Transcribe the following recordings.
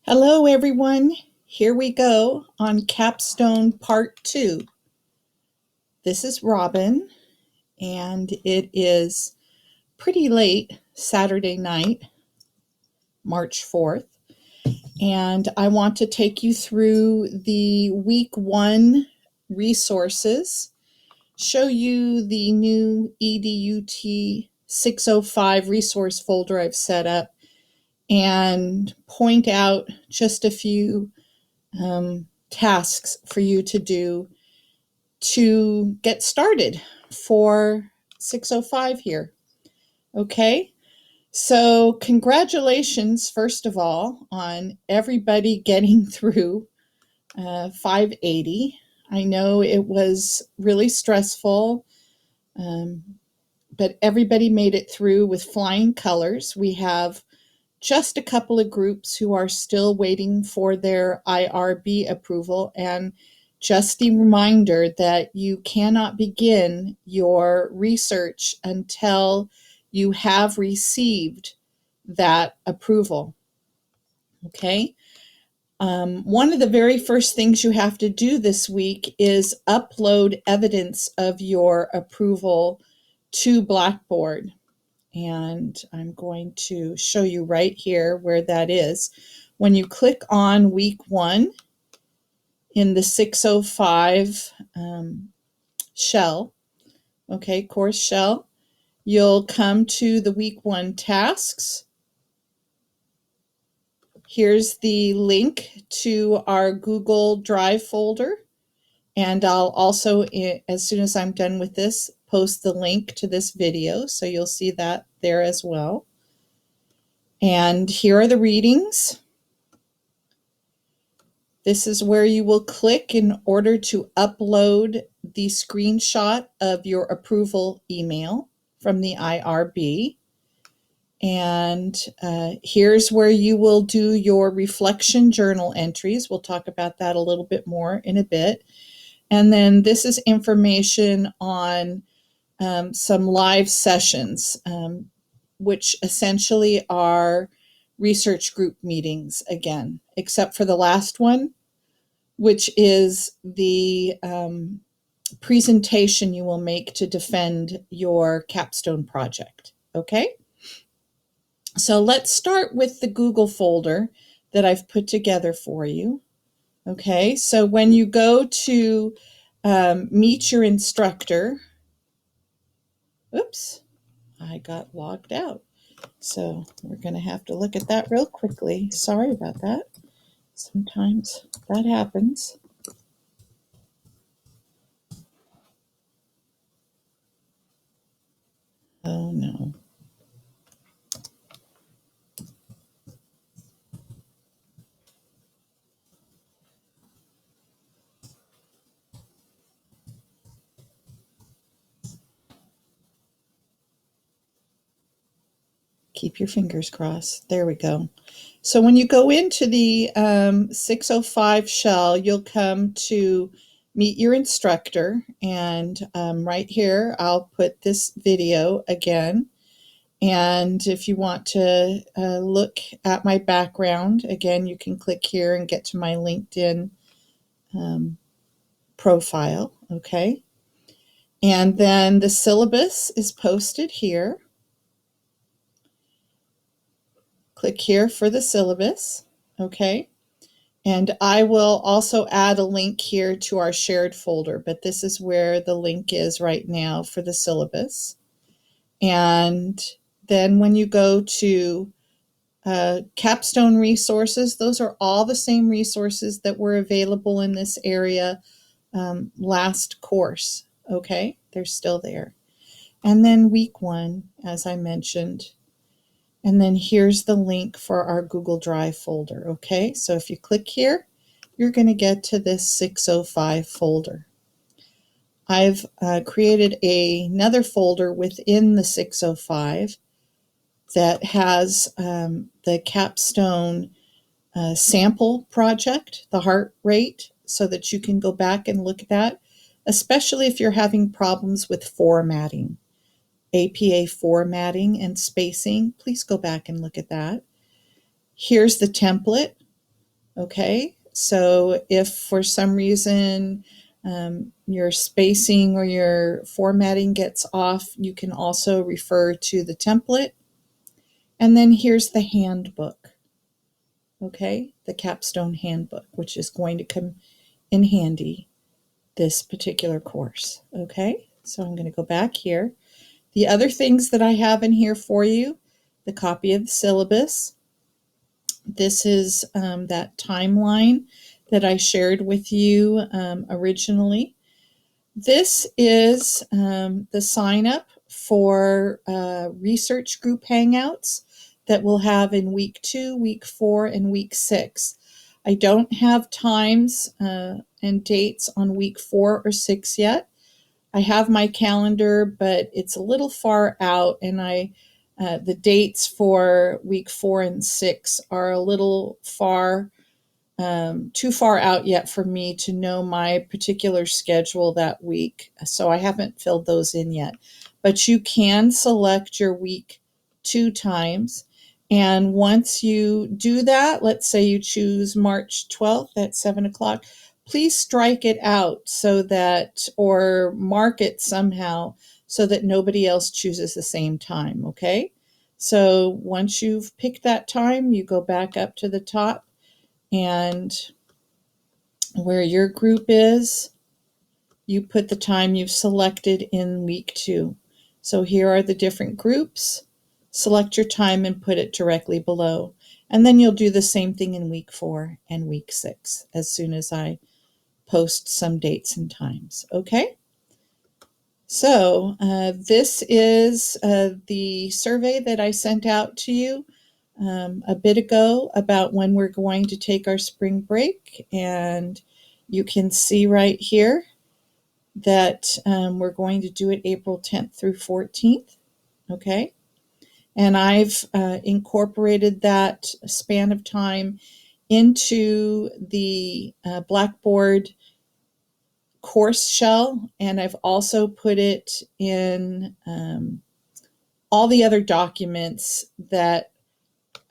Hello, everyone. Here we go on Capstone Part 2. This is Robin, and it is pretty late Saturday night, March 4th, and I want to take you through the Week 1 resources, show you the new EDUT 605 resource folder I've set up, and point out just a few tasks for you to do to get started for 605 here. Okay, so congratulations, first of all, on everybody getting through 580. I know it was really stressful, but everybody made it through with flying colors. We have just a couple of groups who are still waiting for their IRB approval, and just a reminder that you cannot begin your research until you have received that approval. Okay. One of the very first things you have to do this week is upload evidence of your approval to Blackboard. And I'm going to show you right here where that is. When you click on Week 1 in the 605 shell, okay, course shell, you'll come to the Week 1 tasks. Here's the link to our Google Drive folder. And I'll also, as soon as I'm done with this, post the link to this video. So you'll see that there as well. And here are the readings. This is where you will click in order to upload the screenshot of your approval email from the IRB. And here's where you will do your reflection journal entries. We'll talk about that a little bit more in a bit. And then this is information on some live sessions, which essentially are research group meetings again, except for the last one, which is the presentation you will make to defend your capstone project. Okay? So let's start with the Google folder that I've put together for you. Okay, so when you go to meet your instructor, oops, I got logged out. So we're going to have to look at that real quickly. Sorry about that. Sometimes that happens. Oh no. Keep your fingers crossed. There we go. So when you go into the 605 shell, you'll come to meet your instructor. And right here, I'll put this video again. And if you want to look at my background, again, you can click here and get to my LinkedIn profile. Okay. And then the syllabus is posted here. Click here for the syllabus, okay? And I will also add a link here to our shared folder, but this is where the link is right now for the syllabus. And then when you go to capstone resources, those are all the same resources that were available in this area last course, okay? They're still there. And then week 1, as I mentioned. And then here's the link for our Google Drive folder, okay? So if you click here, you're going to get to this 605 folder. I've created another folder within the 605 that has the capstone sample project, the heart rate, so that you can go back and look at that, especially if you're having problems with formatting. APA formatting and spacing, please go back and look at that. Here's the template Okay, so if for some reason your spacing or your formatting gets off, you can also refer to the template. And then here's the handbook, okay, the capstone handbook, which is going to come in handy this particular course. Okay, so I'm going to go back here. The other things that I have in here for you, the copy of the syllabus. This is that timeline that I shared with you originally. This is the sign up for research group hangouts that we'll have in week 2, week 4, and week 6. I don't have times and dates on week 4 or 6 yet. I have my calendar, but it's a little far out, and the dates for week 4 and 6 are a little too far out yet for me to know my particular schedule that week. So I haven't filled those in yet. But you can select your week 2 times. And once you do that, let's say you choose March 12th at 7 o'clock, please strike it out so that, or mark it somehow so that nobody else chooses the same time, okay? So once you've picked that time, you go back up to the top and where your group is, you put the time you've selected in week 2. So here are the different groups. Select your time and put it directly below. And then you'll do the same thing in week 4 and week 6 as soon as I post some dates and times. Okay? So this is the survey that I sent out to you a bit ago about when we're going to take our spring break. And you can see right here that we're going to do it April 10th through 14th. Okay. And I've incorporated that span of time into the Blackboard course shell, and I've also put it in all the other documents that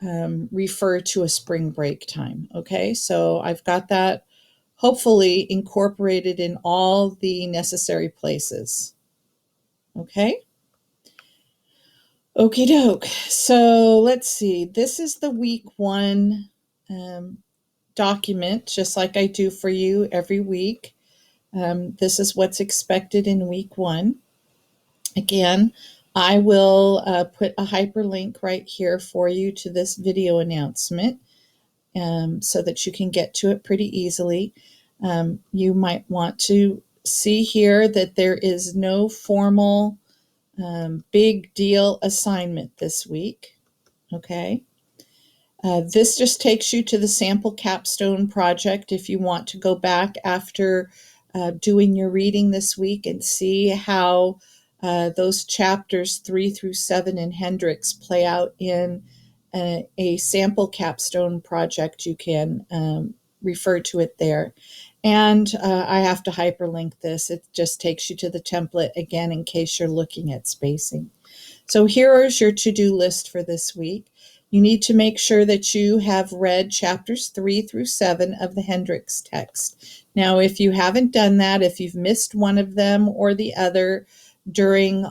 refer to a spring break time. Okay, so I've got that hopefully incorporated in all the necessary places. Okay. Okie doke. So let's see. This is the week 1 document, just like I do for you every week. This is what's expected in week 1. Again, I will put a hyperlink right here for you to this video announcement so that you can get to it pretty easily. You might want to see here that there is no formal big deal assignment this week. Okay. This just takes you to the sample capstone project if you want to go back after doing your reading this week and see how those chapters 3 through 7 in Hendricks play out in a sample capstone project. You can refer to it there. And I have to hyperlink this. It just takes you to the template again in case you're looking at spacing. So here is your to-do list for this week. You need to make sure that you have read chapters 3 through 7 of the Hendricks text. Now, if you haven't done that, if you've missed one of them or the other during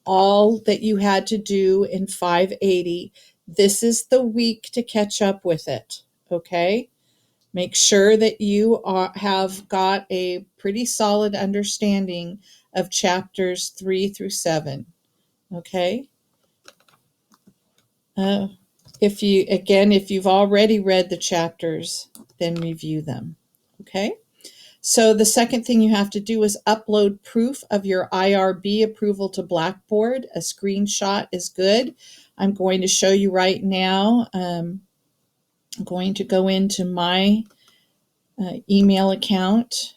all that you had to do in 580, this is the week to catch up with it, okay? Make sure that you have got a pretty solid understanding of chapters 3 through 7, okay? If you've already read the chapters, then review them, okay? So the second thing you have to do is upload proof of your IRB approval to Blackboard. A screenshot is good. I'm going to show you right now. I'm going to go into my email account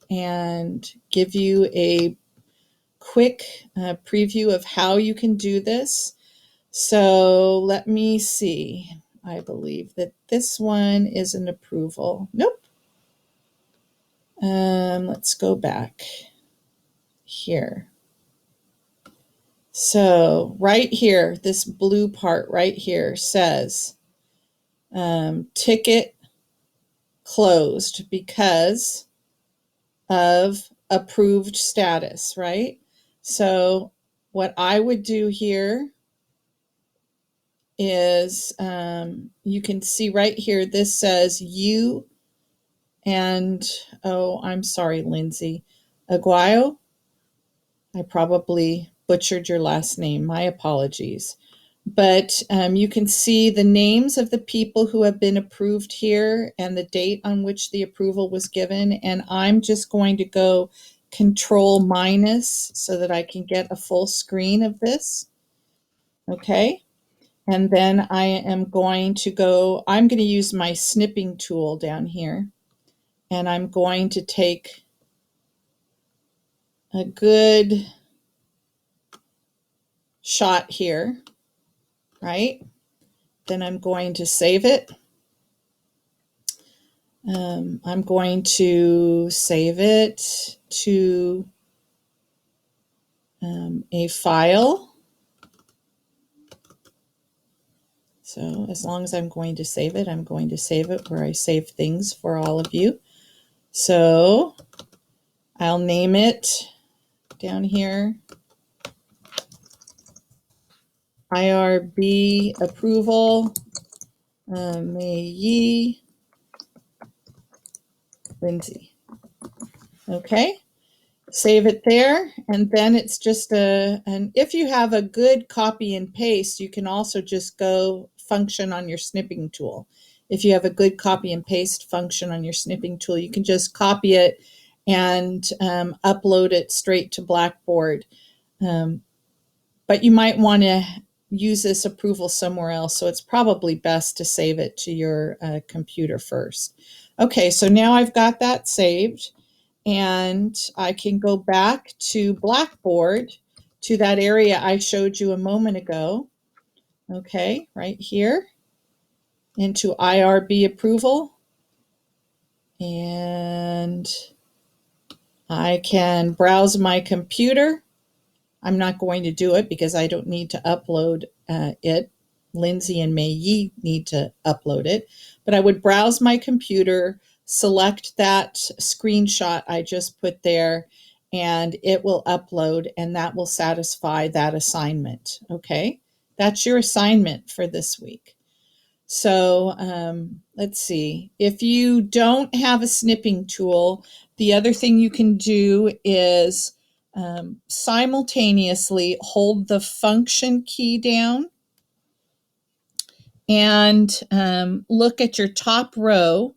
and give you a quick preview of how you can do this. So let me see. I believe that this one is an approval. Nope. Let's go back here. So right here, this blue part right here says ticket closed because of approved status, right? So what I would do here is you can see right here, this says you and, oh, I'm sorry, Lindsay, Aguayo. I probably butchered your last name. My apologies. But you can see the names of the people who have been approved here and the date on which the approval was given. And I'm just going to go control minus so that I can get a full screen of this. Okay. And then I am going to go, I'm going to use my snipping tool down here. And I'm going to take a good shot here, right? Then I'm going to save it. I'm going to save it to a file. So as long as I'm going to save it, I'm going to save it where I save things for all of you. So I'll name it down here, IRB approval, May Yi Lindsay. Okay. Save it there, and then it's just and if you have a good copy and paste, you can also just go function on your snipping tool. If you have a good copy and paste function on your snipping tool, you can just copy it and upload it straight to Blackboard. But you might want to use this approval somewhere else, so it's probably best to save it to your computer first. Okay, so now I've got that saved. And I can go back to Blackboard, to that area I showed you a moment ago. Okay, right here, into IRB approval. And I can browse my computer. I'm not going to do it because I don't need to upload it. Lindsay and Mei Yi need to upload it. But I would browse my computer, select that screenshot I just put there, and it will upload, and that will satisfy that assignment. Okay, that's your assignment for this week. So let's see. If you don't have a snipping tool, the other thing you can do is simultaneously hold the function key down and look at your top row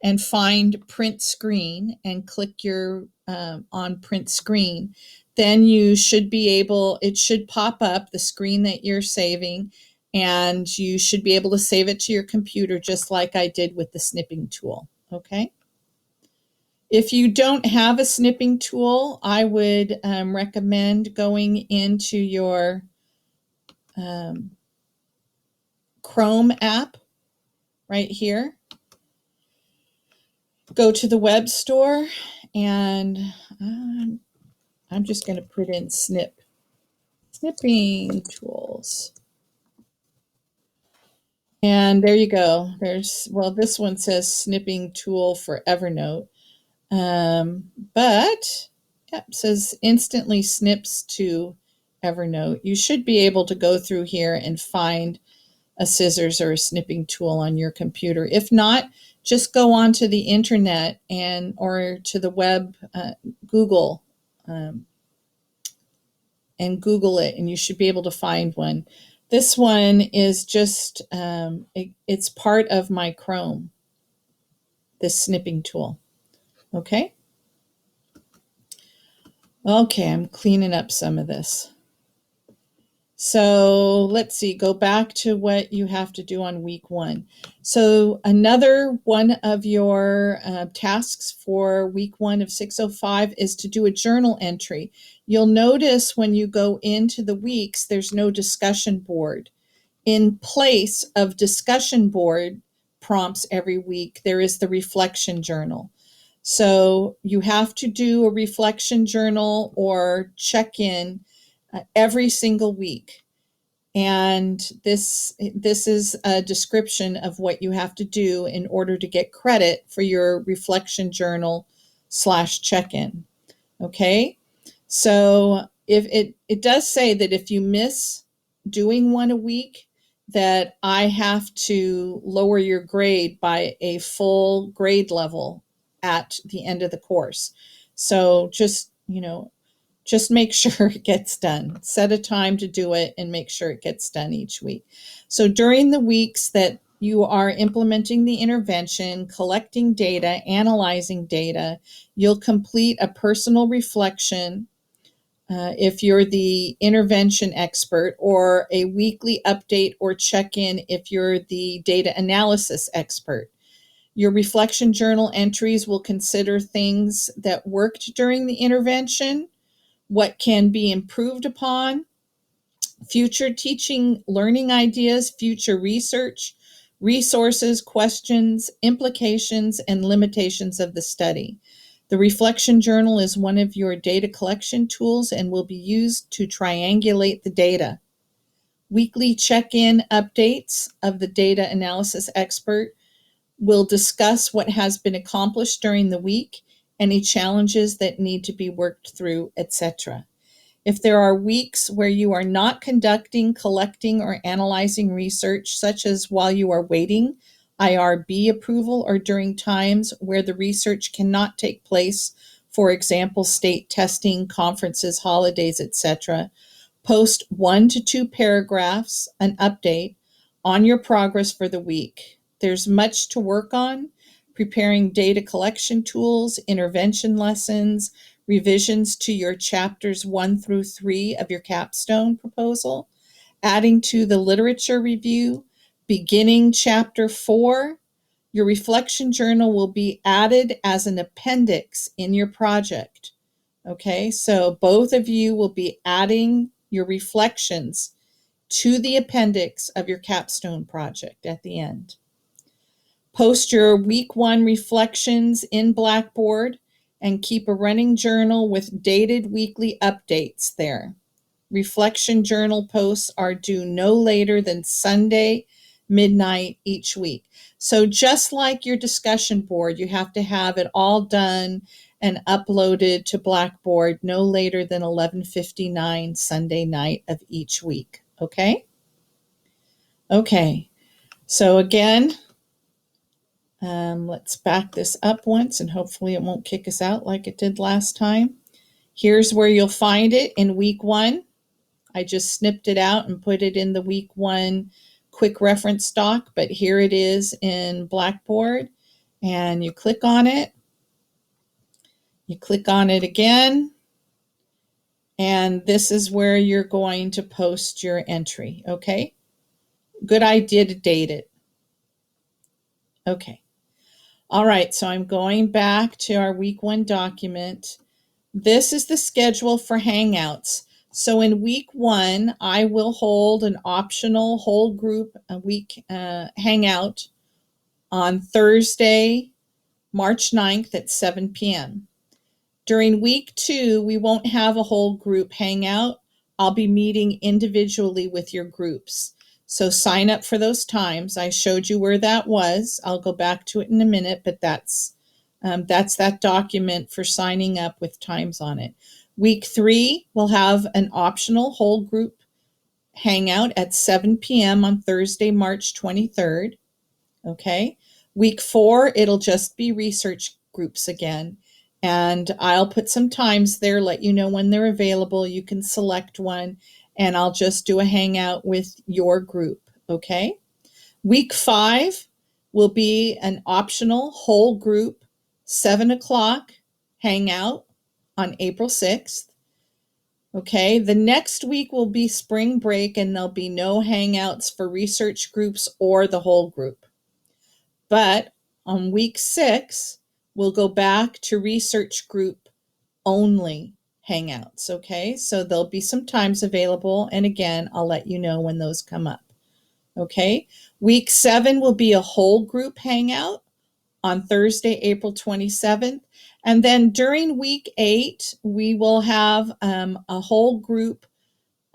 and find print screen and click your on print screen. Then you should be able, it should pop up the screen that you're saving, and you should be able to save it to your computer just like I did with the snipping tool. Okay. If you don't have a snipping tool, I would recommend going into your Chrome app right here. Go to the web store, and I'm just going to put in snipping tools. And there you go. There's, well, this one says snipping tool for Evernote. But yeah, it says instantly snips to Evernote. You should be able to go through here and find a scissors or a snipping tool on your computer. If not, just go onto the internet or to the web, Google, and Google it, and you should be able to find one. This one is just, it's part of my Chrome, this snipping tool. Okay. Okay, I'm cleaning up some of this. So let's see, go back to what you have to do on week 1. So another one of your tasks for week 1 of 605 is to do a journal entry. You'll notice when you go into the weeks, there's no discussion board. In place of discussion board prompts every week, there is the reflection journal. So you have to do a reflection journal or check in every single week. And this is a description of what you have to do in order to get credit for your reflection journal / check-in. Okay, so if it does say that if you miss doing one a week, that I have to lower your grade by a full grade level at the end of the course. So just, just make sure it gets done. Set a time to do it and make sure it gets done each week. So during the weeks that you are implementing the intervention, collecting data, analyzing data, you'll complete a personal reflection if you're the intervention expert, or a weekly update or check-in if you're the data analysis expert. Your reflection journal entries will consider things that worked during the intervention, what can be improved upon, future teaching, learning ideas, future research, resources, questions, implications, and limitations of the study. The reflection journal is one of your data collection tools and will be used to triangulate the data. Weekly check-in updates of the data analysis expert will discuss what has been accomplished during the week, any challenges that need to be worked through, etc. If there are weeks where you are not conducting, collecting, or analyzing research, such as while you are waiting IRB approval or during times where the research cannot take place, for example, state testing, conferences, holidays, etc., post 1 to 2 paragraphs, an update on your progress for the week. There's much to work on: preparing data collection tools, intervention lessons, revisions to your chapters 1 through 3 of your capstone proposal, adding to the literature review, beginning chapter 4. Your reflection journal will be added as an appendix in your project. Okay, so both of you will be adding your reflections to the appendix of your capstone project at the end. Post your week 1 reflections in Blackboard and keep a running journal with dated weekly updates there. Reflection journal posts are due no later than Sunday midnight each week. So just like your discussion board, you have to have it all done and uploaded to Blackboard no later than 11:59 Sunday night of each week. Okay? Okay. So again, let's back this up once and hopefully it won't kick us out like it did last time. Here's where you'll find it in week 1. I just snipped it out and put it in the week 1 quick reference doc, but here it is in Blackboard, and you click on it. You click on it again, and this is where you're going to post your entry, okay? Good idea to date it. Okay. All right, so I'm going back to our week 1 document. This is the schedule for Hangouts. So in week 1, I will hold an optional whole group week hangout on Thursday, March 9th at 7 p.m. During week 2, we won't have a whole group hangout. I'll be meeting individually with your groups. So sign up for those times. I showed you where that was. I'll go back to it in a minute, but that's that document for signing up with times on it. Week 3, we'll have an optional whole group hangout at 7 p.m. on Thursday, March 23rd. Okay. Week 4, it'll just be research groups again. And I'll put some times there, let you know when they're available. You can select one, and I'll just do a hangout with your group. Okay. Week 5 will be an optional whole group 7 o'clock hangout on April 6th. Okay, the next week will be spring break and there'll be no hangouts for research groups or the whole group. But on week 6, we'll go back to research group only hangouts. Okay, so there'll be some times available. And again, I'll let you know when those come up. Okay, week 7 will be a whole group hangout on Thursday, April 27th. And then during week 8, we will have a whole group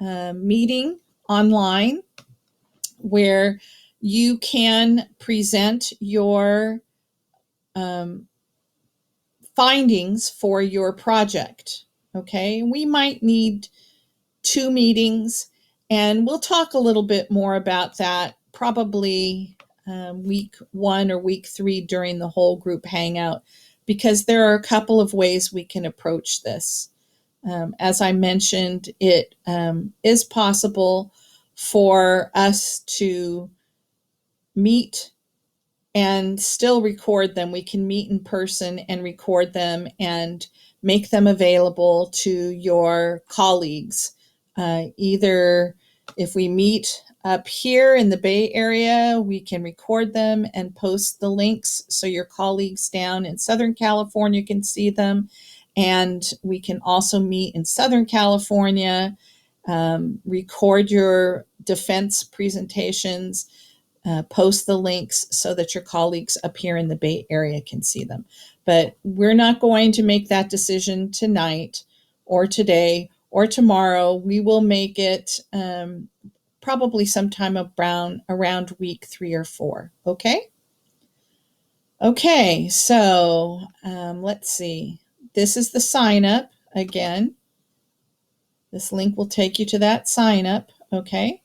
meeting online where you can present your findings for your project. Okay, we might need 2 meetings, and we'll talk a little bit more about that probably week 1 or week 3 during the whole group hangout, because there are a couple of ways we can approach this. As I mentioned, it is possible for us to meet and still record them. We can meet in person and record them and make them available to your colleagues. Either if we meet up here in the Bay Area, we can record them and post the links so your colleagues down in Southern California can see them. And we can also meet in Southern California, record your defense presentations, post the links so that your colleagues up here in the Bay Area can see them. But we're not going to make that decision tonight or today or tomorrow. We will make it probably sometime around week 3 or 4. Okay? Okay, so let's see. This is the sign up again. This link will take you to that sign up. Okay?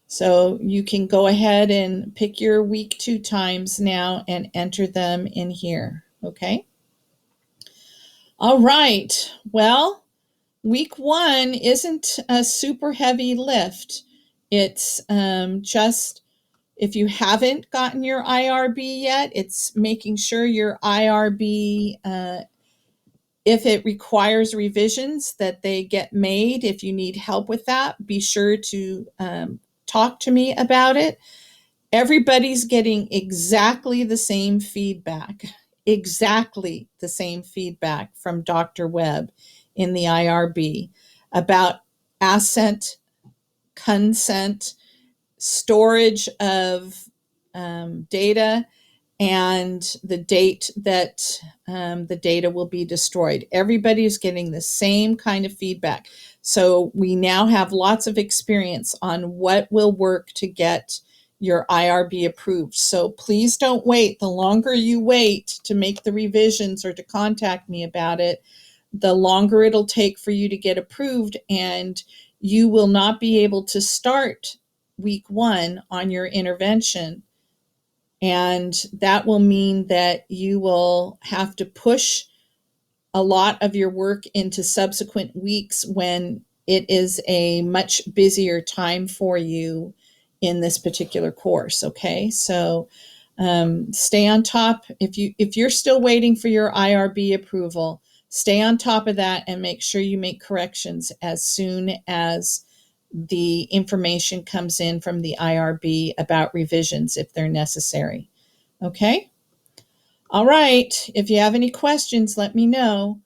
So you can go ahead and pick your week 2 times now and enter them in here. Okay? All right. Well, week 1 isn't a super heavy lift. It's just, if you haven't gotten your IRB yet, it's making sure your IRB, if it requires revisions, that they get made. If you need help with that, be sure to talk to me about it. Everybody's getting exactly the same feedback from Dr. Webb in the IRB about asset, consent, storage of data, and the date that the data will be destroyed. Everybody's getting the same kind of feedback. So we now have lots of experience on what will work to get your IRB approved. So please don't wait. The longer you wait to make the revisions or to contact me about it, the longer it'll take for you to get approved, and you will not be able to start week 1 on your intervention. And that will mean that you will have to push a lot of your work into subsequent weeks when it is a much busier time for you in this particular course. Okay, so stay on top. If you're still waiting for your IRB approval, stay on top of that and make sure you make corrections as soon as the information comes in from the IRB about revisions if they're necessary. Okay? All right. If you have any questions, let me know.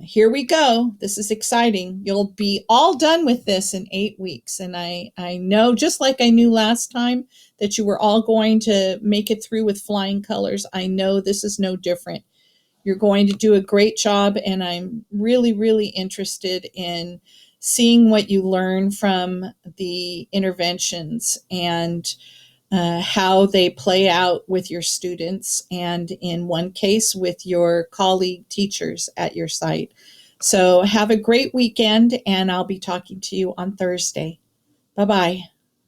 Here we go. This is exciting. You'll be all done with this in 8 weeks. And I know, just like I knew last time, that you were all going to make it through with flying colors. I know this is no different. You're going to do a great job, and I'm really, really interested in seeing what you learn from the interventions and how they play out with your students, and in one case with your colleague teachers at your site. So have a great weekend, and I'll be talking to you on Thursday. Bye-bye.